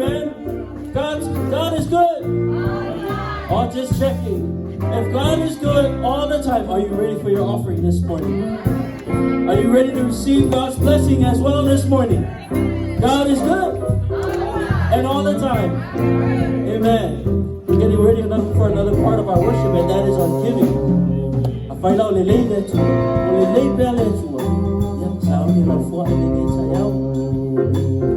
Amen. God is good. Or just checking. If God is good all the time, are you ready for your offering this morning? Are you ready to receive God's blessing as well this morning? God is good. And all the time. Amen. We're getting ready for another part of our worship, and that is on giving. Unfailing lelei letua. Lelei pe letua. Yam sao ni la fua lelei sayau.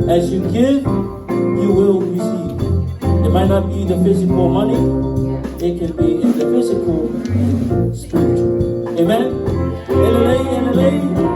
As you give, you will receive. It might not be the physical money. It can be in the physical and spiritual. Amen. Lelei.